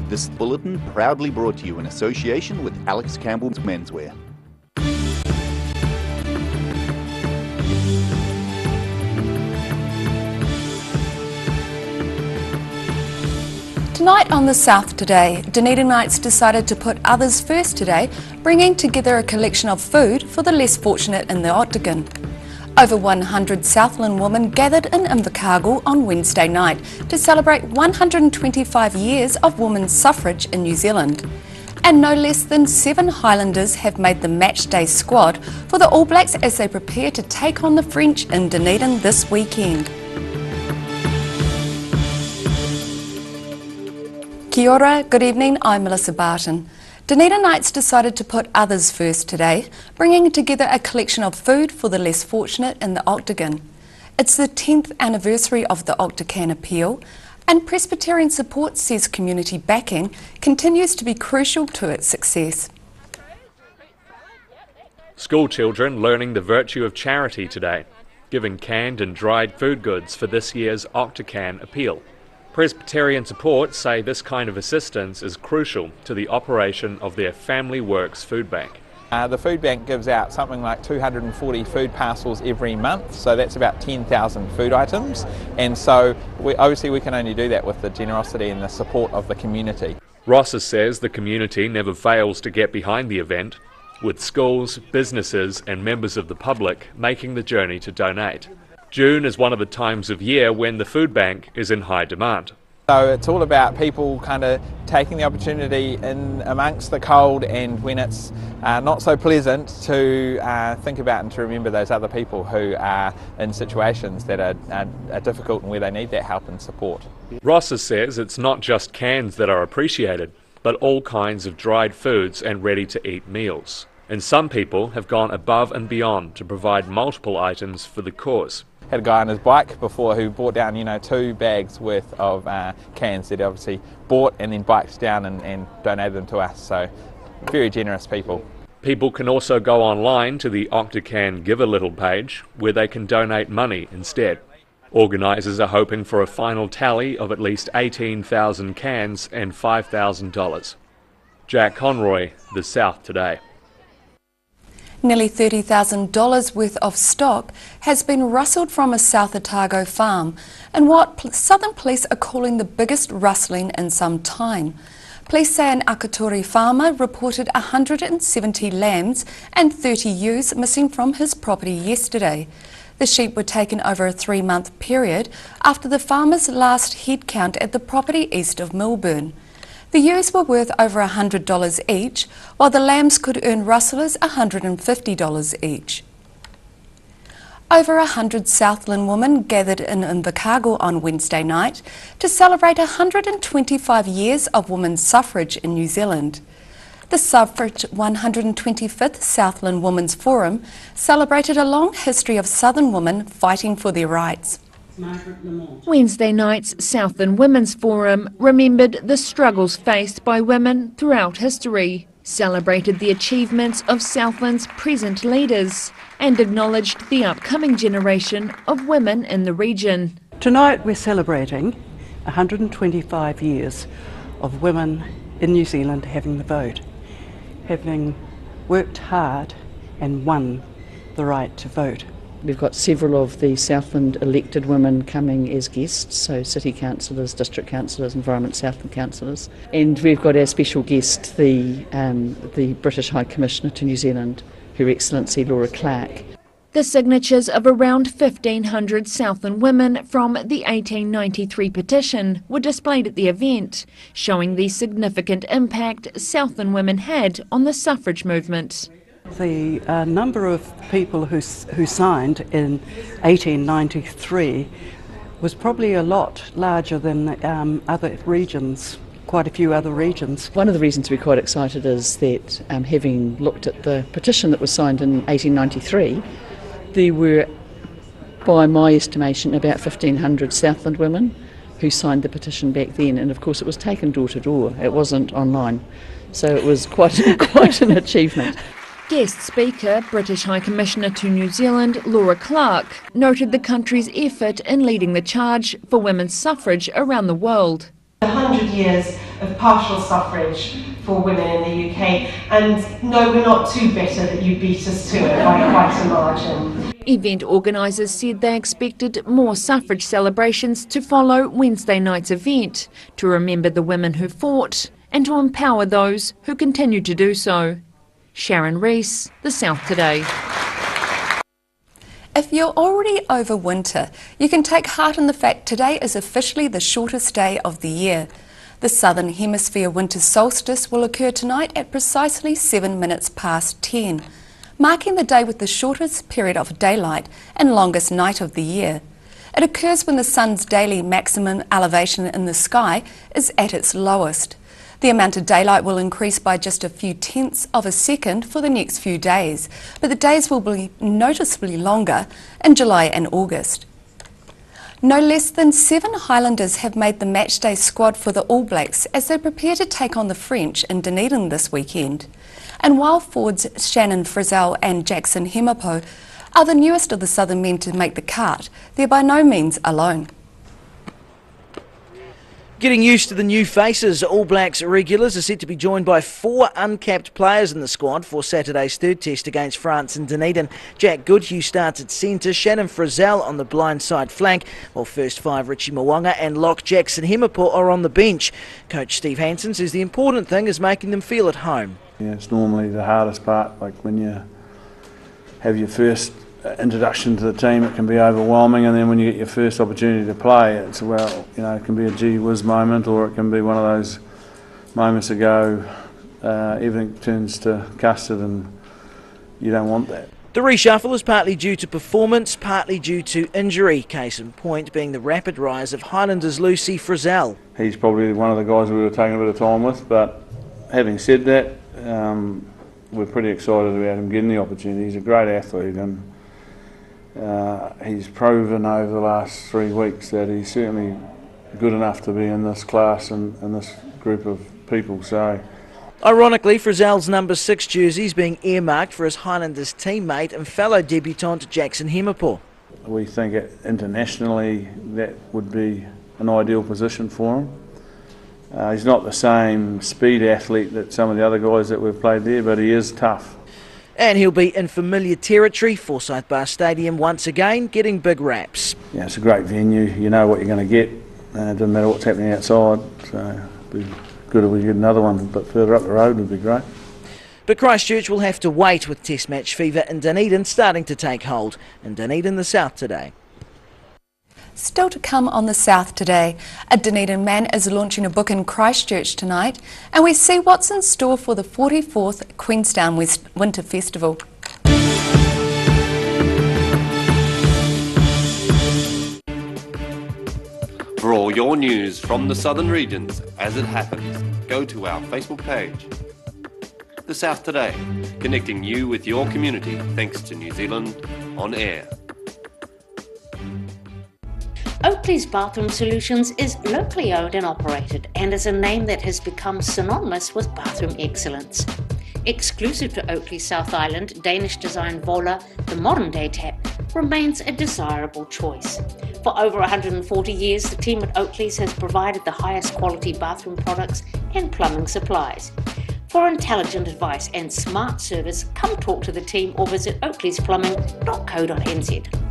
This bulletin proudly brought to you in association with Alex Campbell's Menswear. Tonight on The South Today, Dunedin Knights decided to put others first today, bringing together a collection of food for the less fortunate in the Octagon. Over 100 Southland women gathered in Invercargill on Wednesday night to celebrate 125 years of women's suffrage in New Zealand. And no less than 7 Highlanders have made the matchday squad for the All Blacks as they prepare to take on the French in Dunedin this weekend. Kia ora, good evening, I'm Melissa Barton. Dunedin Knights decided to put others first today, bringing together a collection of food for the less fortunate in the Octagon. It's the 10th anniversary of the Octacan appeal, and Presbyterian Support says community backing continues to be crucial to its success. School children learning the virtue of charity today, giving canned and dried food goods for this year's Octacan appeal. Presbyterian Support say this kind of assistance is crucial to the operation of their Family Works food bank. The food bank gives out something like 240 food parcels every month, so that's about 10,000 food items, and so obviously we can only do that with the generosity and the support of the community. Rosser says the community never fails to get behind the event, with schools, businesses and members of the public making the journey to donate. June is one of the times of year when the food bank is in high demand. So it's all about people kind of taking the opportunity in amongst the cold and when it's not so pleasant to think about and to remember those other people who are in situations that are difficult and where they need that help and support. Rosser says it's not just cans that are appreciated, but all kinds of dried foods and ready-to-eat meals. And some people have gone above and beyond to provide multiple items for the cause. Had a guy on his bike before who brought down 2 bags worth of cans that he obviously bought and then biked down and donated them to us, so very generous people. People can also go online to the Octacan Give a Little page where they can donate money instead. Organisers are hoping for a final tally of at least 18,000 cans and $5,000. Jack Conroy, The South Today. Nearly $30,000 worth of stock has been rustled from a South Otago farm in what Southern Police are calling the biggest rustling in some time. Police say an Akatori farmer reported 170 lambs and 30 ewes missing from his property yesterday. The sheep were taken over a 3-month period after the farmer's last head count at the property east of Melbourne. The ewes were worth over $100 each, while the lambs could earn rustlers $150 each. Over 100 Southland women gathered in Invercargill on Wednesday night to celebrate 125 years of women's suffrage in New Zealand. The Suffrage 125th Southland Women's Forum celebrated a long history of Southern women fighting for their rights. Wednesday night's Southland Women's Forum remembered the struggles faced by women throughout history, celebrated the achievements of Southland's present leaders and acknowledged the upcoming generation of women in the region. Tonight we're celebrating 125 years of women in New Zealand having the vote, having worked hard and won the right to vote. We've got several of the Southland elected women coming as guests, so city councillors, district councillors, Environment Southland councillors. And we've got our special guest, the British High Commissioner to New Zealand, Her Excellency Laura Clark. The signatures of around 1,500 Southland women from the 1893 petition were displayed at the event, showing the significant impact Southland women had on the suffrage movement. The number of people who signed in 1893 was probably a lot larger than other regions, quite a few other regions. One of the reasons we're quite excited is that having looked at the petition that was signed in 1893, there were, by my estimation, about 1,500 Southland women who signed the petition back then, and of course it was taken door to door, it wasn't online, so it was quite an achievement. Guest speaker, British High Commissioner to New Zealand, Laura Clark, noted the country's effort in leading the charge for women's suffrage around the world. 100 years of partial suffrage for women in the UK. And no, we're not too bitter that you beat us to it by quite a margin. Event organisers said they expected more suffrage celebrations to follow Wednesday night's event, to remember the women who fought and to empower those who continue to do so. Sharon Rees, The South Today. If you're already over winter, you can take heart in the fact today is officially the shortest day of the year. The Southern Hemisphere winter solstice will occur tonight at precisely 7 minutes past 10, marking the day with the shortest period of daylight and longest night of the year. It occurs when the sun's daily maximum elevation in the sky is at its lowest. The amount of daylight will increase by just a few tenths of a second for the next few days, but the days will be noticeably longer in July and August. No less than 7 Highlanders have made the matchday squad for the All Blacks as they prepare to take on the French in Dunedin this weekend. And while forwards Shannon Frizzell and Jackson Hemapo are the newest of the Southern men to make the cut, they're by no means alone. Getting used to the new faces, All Blacks regulars are set to be joined by 4 uncapped players in the squad for Saturday's third test against France in Dunedin. Jack Goodhue starts at centre, Shannon Frizzell on the blind side flank, while first 5 Richie Mwanga and lock Jackson Hemapo are on the bench. Coach Steve Hansen says the important thing is making them feel at home. Yeah, it's normally the hardest part, like when you have your first introduction to the team, it can be overwhelming, and then when you get your first opportunity to play, it's, well, you know, it can be a gee whiz moment, or it can be one of those moments ago everything turns to custard and you don't want that. The reshuffle is partly due to performance, partly due to injury, case in point being the rapid rise of Highlanders' Lucy Frizzell. He's probably one of the guys we were taking a bit of time with, but having said that, we're pretty excited about him getting the opportunity. He's a great athlete, and he's proven over the last 3 weeks that he's certainly good enough to be in this class and this group of people. So, ironically, Frizzell's number 6 jersey is being earmarked for his Highlanders teammate and fellow debutant Jackson Hemapo. We think internationally that would be an ideal position for him. He's not the same speed athlete that some of the other guys that we've played there, but he is tough. And he'll be in familiar territory, Forsyth Bar Stadium once again, getting big raps. Yeah, it's a great venue. You know what you're going to get. It doesn't matter what's happening outside. So it'd be good if we get another one a bit further up the road. Would be great. But Christchurch will have to wait with Test match fever in Dunedin starting to take hold. In Dunedin, The South Today. Still to come on The South Today, a Dunedin man is launching a book in Christchurch tonight, and we see what's in store for the 44th Queenstown Winter Festival. For all your news from the southern regions as it happens, go to our Facebook page. The South Today, connecting you with your community thanks to New Zealand On Air. Oakley's Bathroom Solutions is locally owned and operated and is a name that has become synonymous with bathroom excellence. Exclusive to Oakley South Island, Danish design Vola, the modern day tap, remains a desirable choice. For over 140 years, the team at Oakley's has provided the highest quality bathroom products and plumbing supplies. For intelligent advice and smart service, come talk to the team or visit oakleysplumbing.co.nz.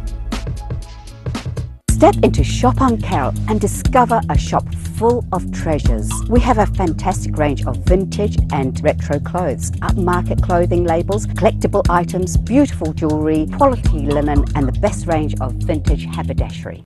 Step into Shop on Carroll and discover a shop full of treasures. We have a fantastic range of vintage and retro clothes, upmarket clothing labels, collectible items, beautiful jewellery, quality linen and the best range of vintage haberdashery.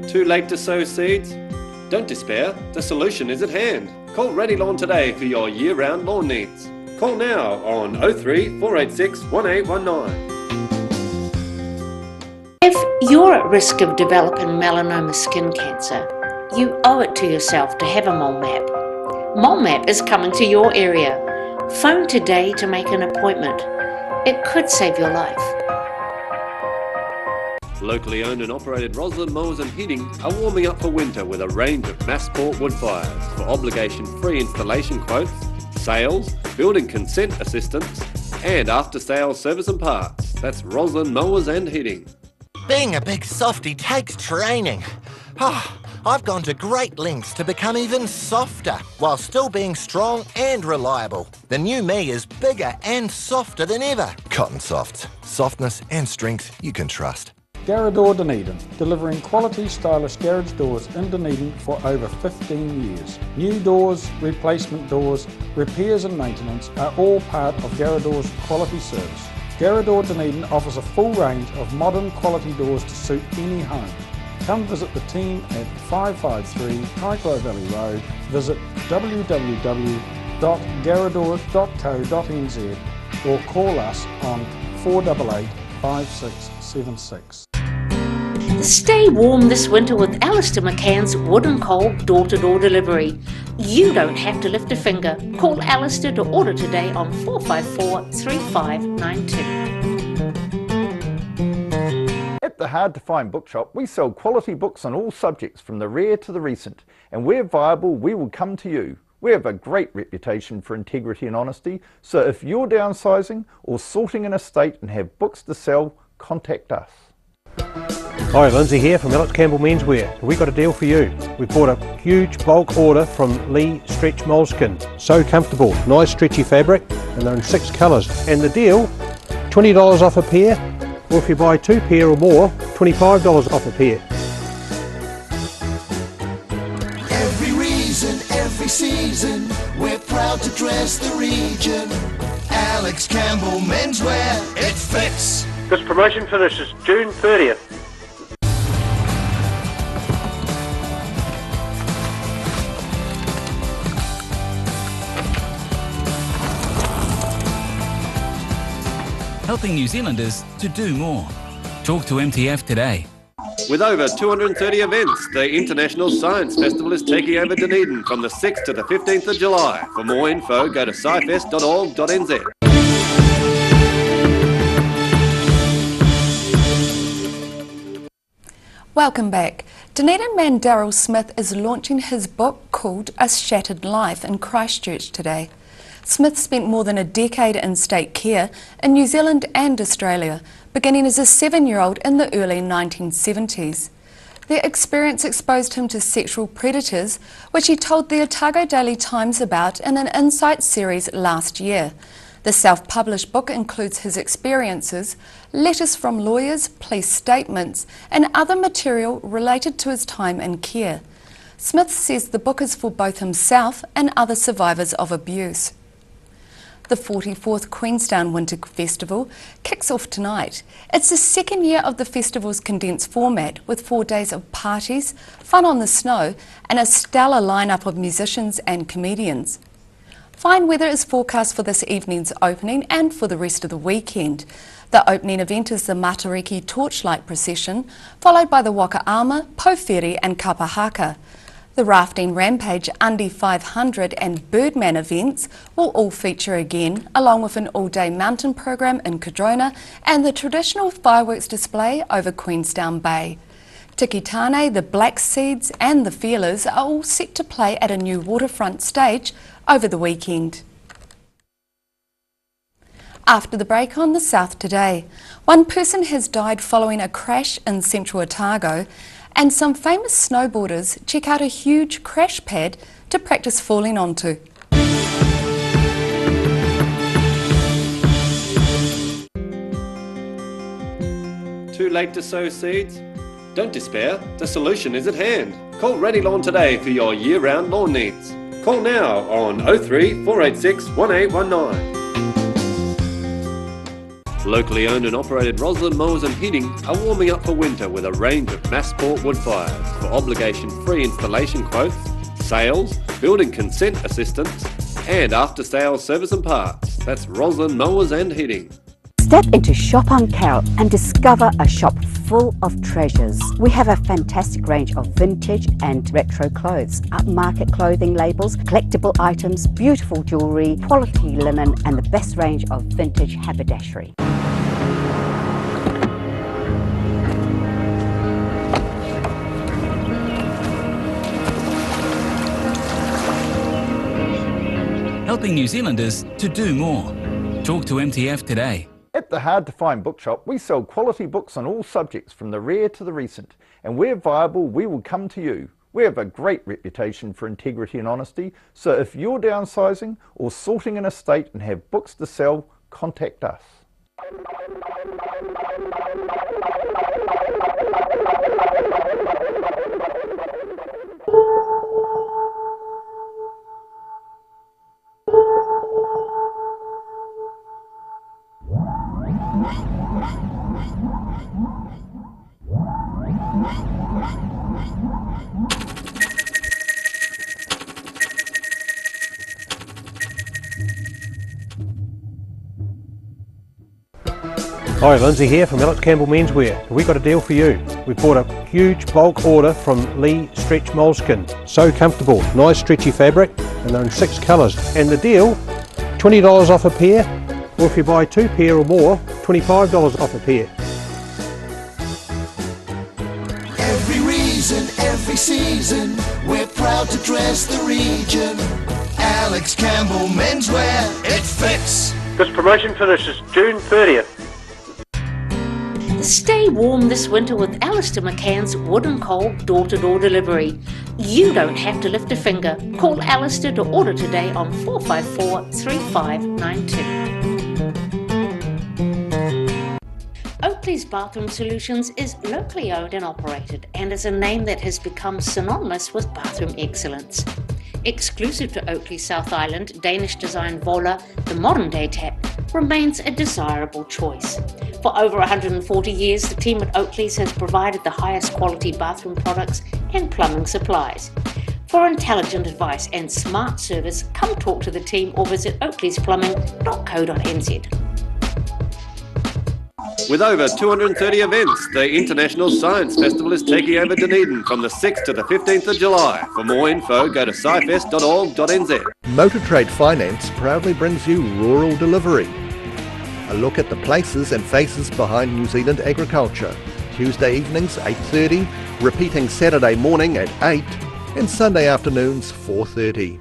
Too late to sow seeds? Don't despair, the solution is at hand. Call Ready Lawn today for your year-round lawn needs. Call now on 03 486 1819. If you're at risk of developing melanoma skin cancer, You owe it to yourself to have a mole map. Mole Map is coming to your area. Phone today to make an appointment. It could save your life. Locally owned and operated Roslyn Mowers and Heating are warming up for winter with a range of Massport wood fires for obligation-free installation quotes, sales, building consent assistance, and after-sales service and parts. That's Roslyn Mowers and Heating. Being a big softie takes training. I've gone to great lengths to become even softer while still being strong and reliable. The new me is bigger and softer than ever. Cotton Softs. Softness and strength you can trust. Garrador Dunedin, delivering quality stylish garage doors in Dunedin for over 15 years. New doors, replacement doors, repairs and maintenance are all part of Garrador's quality service. Garrador Dunedin offers a full range of modern quality doors to suit any home. Come visit the team at 553 Kaikoura Valley Road. Visit www.garrador.co.nz or call us on 488 5676. Stay warm this winter with Alistair McCann's Wood and Coal door-to-door delivery. You don't have to lift a finger. Call Alistair to order today on 454 3592. At the Hard to Find Bookshop, we sell quality books on all subjects from the rare to the recent, and where viable, we will come to you. We have a great reputation for integrity and honesty, so if you're downsizing or sorting an estate and have books to sell, contact us. Hi, Lindsay here from Alex Campbell Menswear. We've got a deal for you. We bought a huge bulk order from Lee Stretch Moleskin. So comfortable, nice stretchy fabric, and they're in 6 colours. And the deal, $20 off a pair, or if you buy 2 pair or more, $25 off a pair. Every reason, every season, we're proud to dress the region. Alex Campbell Menswear, it fits. This promotion finishes June 30th. Helping New Zealanders to do more. Talk to MTF today. With over 230 events, the International Science Festival is taking over Dunedin from the 6th to the 15th of July. For more info, go to scifest.org.nz. Welcome back. Dunedin man Daryl Smith is launching his book called A Shattered Life in Christchurch today. Smith spent more than a decade in state care in New Zealand and Australia, beginning as a 7-year-old in the early 1970s. Their experience exposed him to sexual predators, which he told the Otago Daily Times about in an Insight series last year. The self-published book includes his experiences, letters from lawyers, police statements, and other material related to his time in care. Smith says the book is for both himself and other survivors of abuse. The 44th Queenstown Winter Festival kicks off tonight. It's the second year of the festival's condensed format, with 4 days of parties, fun on the snow, and a stellar lineup of musicians and comedians. Fine weather is forecast for this evening's opening and for the rest of the weekend. The opening event is the Matariki Torchlight Procession, followed by the Wakaama, Powhiri and Kapahaka. The Rafting Rampage, Undy 500 and Birdman events will all feature again, along with an all-day mountain program in Cardrona and the traditional fireworks display over Queenstown Bay. Tikitane, the Black Seeds and the Feelers are all set to play at a new waterfront stage over the weekend. After the break on the South Today, one person has died following a crash in central Otago, and some famous snowboarders check out a huge crash pad to practice falling onto. Too late to sow seeds? Don't despair, the solution is at hand. Call Ready Lawn today for your year-round lawn needs. Call now on 03 486 1819. Locally owned and operated Roslyn Mowers and Heating are warming up for winter with a range of Massport wood fires for obligation-free installation quotes, sales, building consent assistance, and after-sales service and parts. That's Roslyn Mowers and Heating. Step into Shop on Carrot and discover a shop full of treasures. We have a fantastic range of vintage and retro clothes, upmarket clothing labels, collectible items, beautiful jewellery, quality linen and the best range of vintage haberdashery. Helping New Zealanders to do more. Talk to MTF today. At the Hard to Find Bookshop, we sell quality books on all subjects from the rare to the recent, and where viable, we will come to you. We have a great reputation for integrity and honesty, so if you're downsizing or sorting an estate and have books to sell, contact us. Hi, Lindsay here from Alex Campbell Menswear, and we've got a deal for you. We've bought a huge bulk order from Lee Stretch Moleskin. So comfortable, nice stretchy fabric, and they're in 6 colours. And the deal, $20 off a pair, or if you buy 2 pair or more, $25 off a pair. Every reason, every season, we're proud to dress the region. Alex Campbell Menswear, it fits. This promotion finishes June 30th. Stay warm this winter with Alistair McCann's Wood and Coal door-to-door delivery. You don't have to lift a finger. Call Alistair to order today on 454 3592. Oakley's Bathroom Solutions is locally owned and operated and is a name that has become synonymous with bathroom excellence. Exclusive to Oakley South Island, Danish design Vola, the modern day tap, remains a desirable choice. For over 140 years, the team at Oakley's has provided the highest quality bathroom products and plumbing supplies. For intelligent advice and smart service, come talk to the team or visit oakleysplumbing.co.nz. With over 230 events, the International Science Festival is taking over Dunedin from the 6th to the 15th of July. For more info, go to scifest.org.nz. Motor Trade Finance proudly brings you Rural Delivery. A look at the places and faces behind New Zealand agriculture. Tuesday evenings 8:30, repeating Saturday morning at 8 and Sunday afternoons 4:30.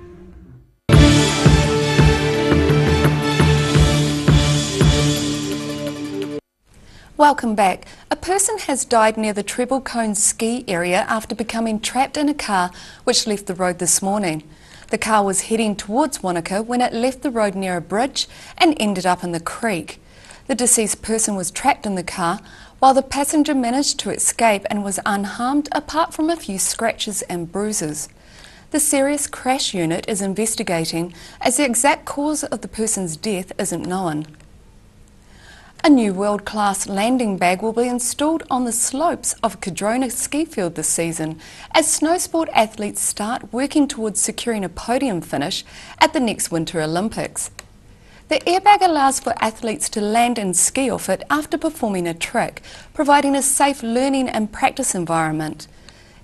Welcome back. A person has died near the Treble Cone ski area after becoming trapped in a car which left the road this morning. The car was heading towards Wanaka when it left the road near a bridge and ended up in the creek. The deceased person was trapped in the car while the passenger managed to escape and was unharmed apart from a few scratches and bruises. The Serious Crash Unit is investigating as the exact cause of the person's death isn't known. A new world-class landing bag will be installed on the slopes of Cardrona ski field this season as snow sport athletes start working towards securing a podium finish at the next Winter Olympics. The airbag allows for athletes to land and ski off it after performing a trick, providing a safe learning and practice environment.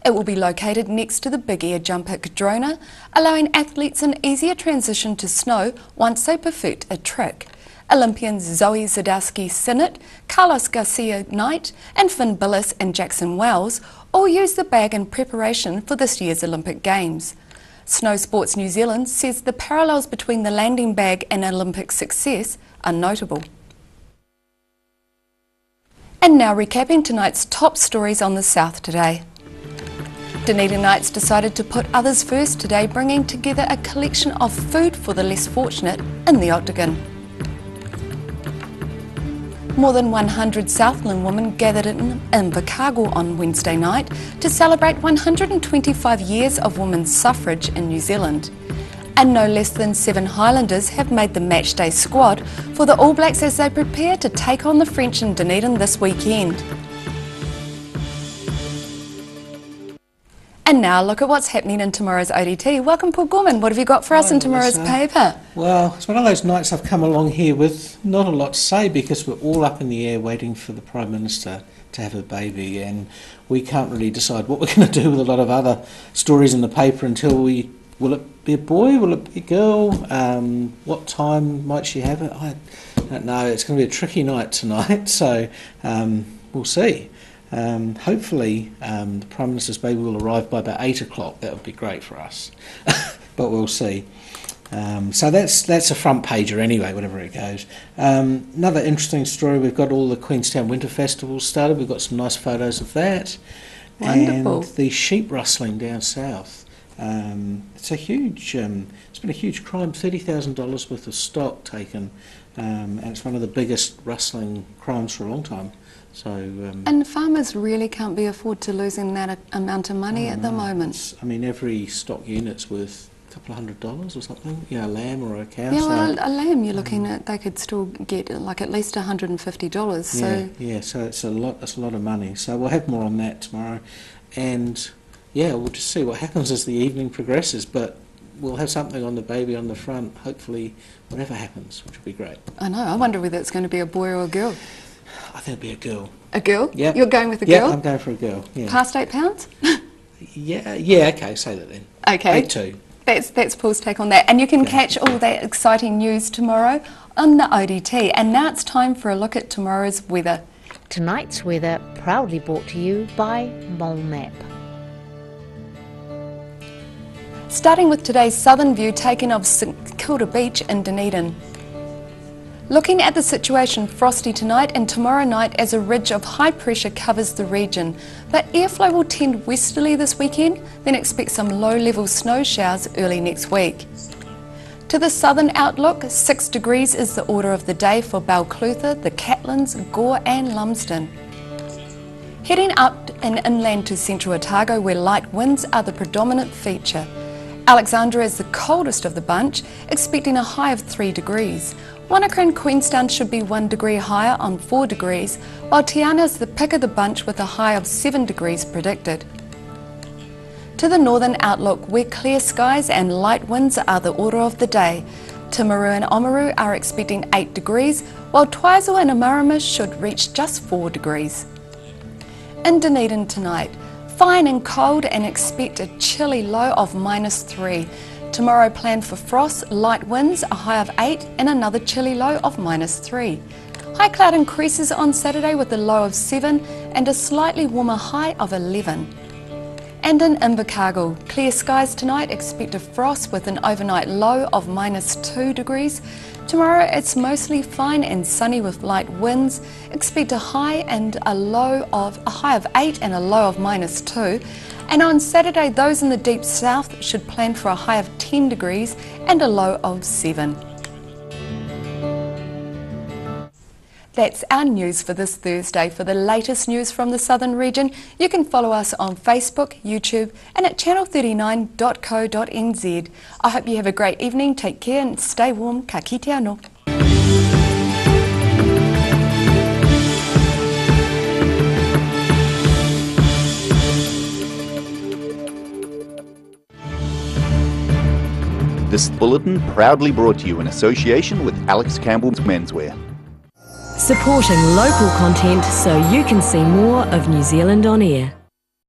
It will be located next to the big air jump at Cardrona, allowing athletes an easier transition to snow once they perfect a trick. Olympians Zoe Zadowski-Sinnott, Carlos Garcia-Knight and Finn Billis and Jackson Wells all used the bag in preparation for this year's Olympic Games. Snow Sports New Zealand says the parallels between the landing bag and Olympic success are notable. And now recapping tonight's top stories on the South today. Dunedinites decided to put others first today, bringing together a collection of food for the less fortunate in the Octagon. More than 100 Southland women gathered in Invercargill on Wednesday night to celebrate 125 years of women's suffrage in New Zealand. And no less than 7 Highlanders have made the matchday squad for the All Blacks as they prepare to take on the French in Dunedin this weekend. And now look at what's happening in tomorrow's ODT. Welcome, Paul Gorman. What have you got for us in tomorrow's paper? Well, it's one of those nights I've come along here with not a lot to say because we're all up in the air waiting for the Prime Minister to have a baby, and we can't really decide what we're going to do with a lot of other stories in the paper until will it be a boy, will it be a girl, what time might she have it? I don't know. It's going to be a tricky night tonight, so we'll see. Hopefully the Prime Minister's baby will arrive by about 8 o'clock. That would be great for us, but we'll see. So that's a front pager anyway, whatever it goes. Another interesting story, we've got all the Queenstown Winter Festivals started. We've got some nice photos of that. Wonderful. And the sheep rustling down south. It's a huge, it's been a huge crime, $30,000 worth of stock taken, and it's one of the biggest rustling crimes for a long time. So, and farmers really can't be afford to losing that amount of money at the moment. I mean, every stock unit's worth a couple of $100 or something, a lamb or a cow. Yeah, well, a lamb you're looking at, they could still get like at least $150. So yeah, so it's a lot of money. So we'll have more on that tomorrow, and yeah, we'll just see what happens as the evening progresses. But we'll have something on the baby on the front, hopefully, whatever happens, which will be great. I know. I wonder whether it's going to be a boy or a girl. I think it'll be a girl. A girl? Yeah. You're going with a girl? Yeah, I'm going for a girl. Yeah. Past 8 pounds? Yeah. Okay, say that then. Okay. 8-2. That's Paul's take on that. And you can catch all that exciting news tomorrow on the ODT. And now it's time for a look at tomorrow's weather. Tonight's weather proudly brought to you by MoleMap. Starting with today's southern view taken of St Kilda Beach in Dunedin. Looking at the situation, frosty tonight and tomorrow night as a ridge of high pressure covers the region, but airflow will tend westerly this weekend, then expect some low-level snow showers early next week. To the southern outlook, 6 degrees is the order of the day for Balclutha, the Catlins, Gore and Lumsden. Heading up and inland to central Otago where light winds are the predominant feature. Alexandra is the coldest of the bunch, expecting a high of 3 degrees. Wanaka and Queenstown should be 1 degree higher on 4 degrees, while Te Anau is the pick of the bunch with a high of 7 degrees predicted. To the northern outlook, where clear skies and light winds are the order of the day. Timaru and Oamaru are expecting 8 degrees, while Twizel and Amarama should reach just 4 degrees. In Dunedin tonight, fine and cold and expect a chilly low of -3. Tomorrow planned for frost, light winds, a high of 8 and another chilly low of -3. High cloud increases on Saturday with a low of 7 and a slightly warmer high of 11. And in Invercargill, clear skies tonight, expect a frost with an overnight low of -2 degrees. Tomorrow it's mostly fine and sunny with light winds, expect a high of 8 and a low of -2. And on Saturday, those in the deep south should plan for a high of 10 degrees and a low of 7. That's our news for this Thursday. For the latest news from the southern region, you can follow us on Facebook, YouTube and at channel39.co.nz. I hope you have a great evening, take care and stay warm. Ka kite anō. This bulletin proudly brought to you in association with Alex Campbell's Menswear. Supporting local content so you can see more of New Zealand on air.